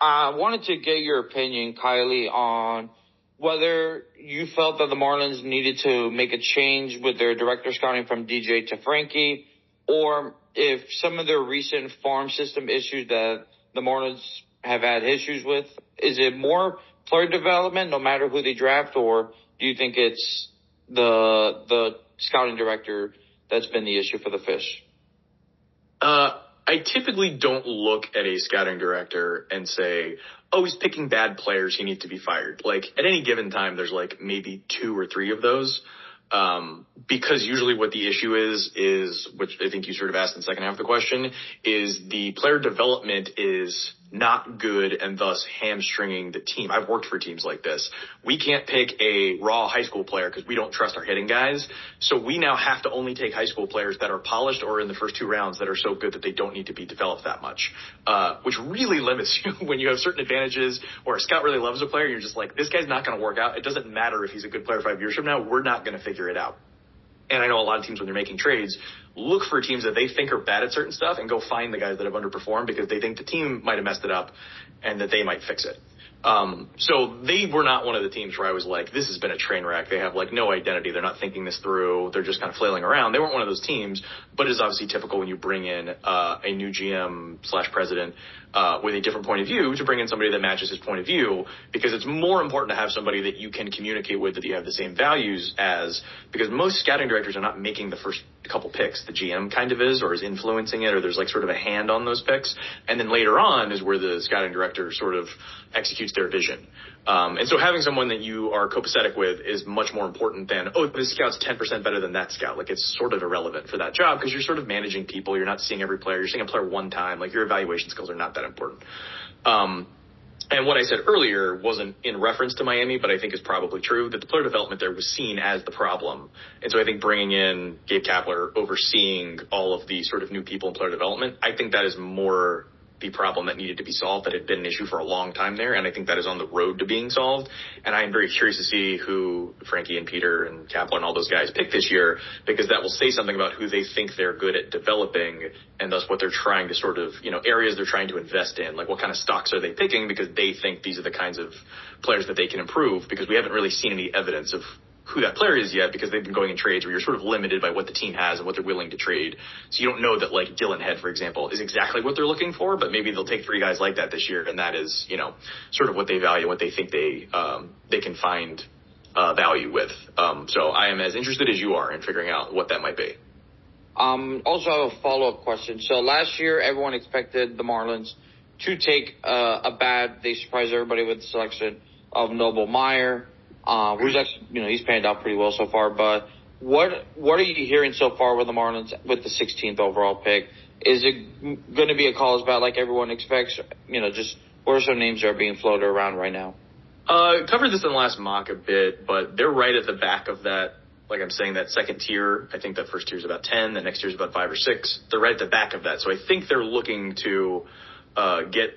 I wanted to get your opinion, Kiley, on whether you felt that the Marlins needed to make a change with their director scouting from DJ to Frankie, or if some of their recent farm system issues that the Marlins have had issues with, is it more player development no matter who they draft, or do you think it's the scouting director that's been the issue for the Fish? I typically don't look at a scouting director and say, oh, he's picking bad players, he needs to be fired. Like, at any given time, there's like maybe 2 or 3 of those. Because usually what the issue is, which I think you sort of asked in the second half of the question, is the player development is not good and thus hamstringing the team. I've worked for teams like this. We can't pick a raw high school player because we don't trust our hitting guys. So we now have to only take high school players that are polished or in the first 2 rounds that are so good that they don't need to be developed that much, which really limits you when you have certain advantages, or a scout really loves a player. You're just like, this guy's not going to work out. It doesn't matter if he's a good player 5 years from now. We're not going to figure it out. And I know a lot of teams, when they're making trades, look for teams that they think are bad at certain stuff and go find the guys that have underperformed because they think the team might have messed it up and that they might fix it. So they were not one of the teams where I was like, this has been a train wreck. They have like no identity. They're not thinking this through. They're just kind of flailing around. They weren't one of those teams, but it is obviously typical when you bring in a new GM/president with a different point of view to bring in somebody that matches his point of view, because it's more important to have somebody that you can communicate with, that you have the same values as, because most scouting directors are not making the first couple picks. The GM kind of is, or is influencing it, or there's like sort of a hand on those picks. And then later on is where the scouting director sort of executes their vision. And so having someone that you are copacetic with is much more important than, oh, this scout's 10% better than that scout. Like, it's sort of irrelevant for that job because you're sort of managing people. You're not seeing every player. You're seeing a player one time. Like, your evaluation skills are not that important. And what I said earlier wasn't in reference to Miami, but I think is probably true, that the player development there was seen as the problem. And so I think bringing in Gabe Kapler, overseeing all of the sort of new people in player development, I think that is more the problem that needed to be solved, that had been an issue for a long time there. And I think that is on the road to being solved. And I am very curious to see who Frankie and Peter and Kapler and all those guys pick this year, because that will say something about who they think they're good at developing, and thus what they're trying to sort of, areas they're trying to invest in. Like, what kind of stocks are they picking because they think these are the kinds of players that they can improve, because we haven't really seen any evidence of who that player is yet, because they've been going in trades where you're sort of limited by what the team has and what they're willing to trade. So you don't know that, like, Dylan Head, for example, is exactly what they're looking for, but maybe they'll take 3 guys like that this year, and that is, sort of what they value, what they think they can find value with. So I am as interested as you are in figuring out what that might be. Also, I have a follow-up question. So last year, everyone expected the Marlins to take they surprised everybody with the selection of Noble Meyer. Who's actually, he's panned out pretty well so far. But what are you hearing so far with the Marlins with the 16th overall pick? Is it going to be a college bat like everyone expects? Just what are some names that are being floated around right now? Covered this in the last mock a bit, but they're right at the back of that. Like I'm saying, that second tier. I think that first tier is about 10. The next tier is about 5 or 6. They're right at the back of that. So I think they're looking to get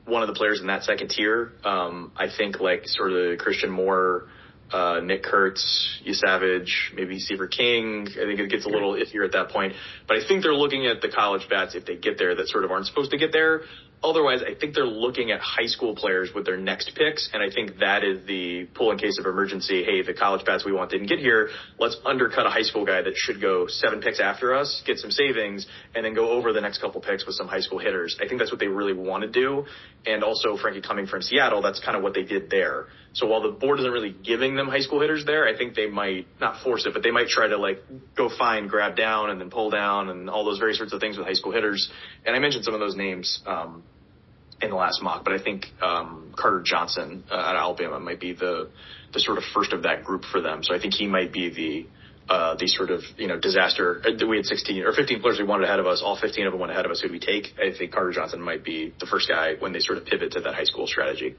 one of the players in that second tier. I think like sort of Christian Moore, Nick Kurtz, Savage, maybe Seaver King. I think it gets a little iffier at that point. But I think they're looking at the college bats, if they get there, that sort of aren't supposed to get there. Otherwise, I think they're looking at high school players with their next picks, and I think that is the pull in case of emergency. Hey, the college bats we want didn't get here. Let's undercut a high school guy that should go 7 picks after us, get some savings, and then go over the next couple picks with some high school hitters. I think that's what they really want to do. And also, Frankie, coming from Seattle, that's kind of what they did there. So while the board isn't really giving them high school hitters there, I think they might not force it, but they might try to like go find, grab down, and then pull down, and all those very sorts of things with high school hitters. And I mentioned some of those names in the last mock, but I think Carter Johnson out of Alabama might be the sort of first of that group for them. So I think he might be the sort of disaster. We had 16 or 15 players we wanted ahead of us. All 15 of them went ahead of us. Who do we take? I think Carter Johnson might be the first guy when they sort of pivot to that high school strategy.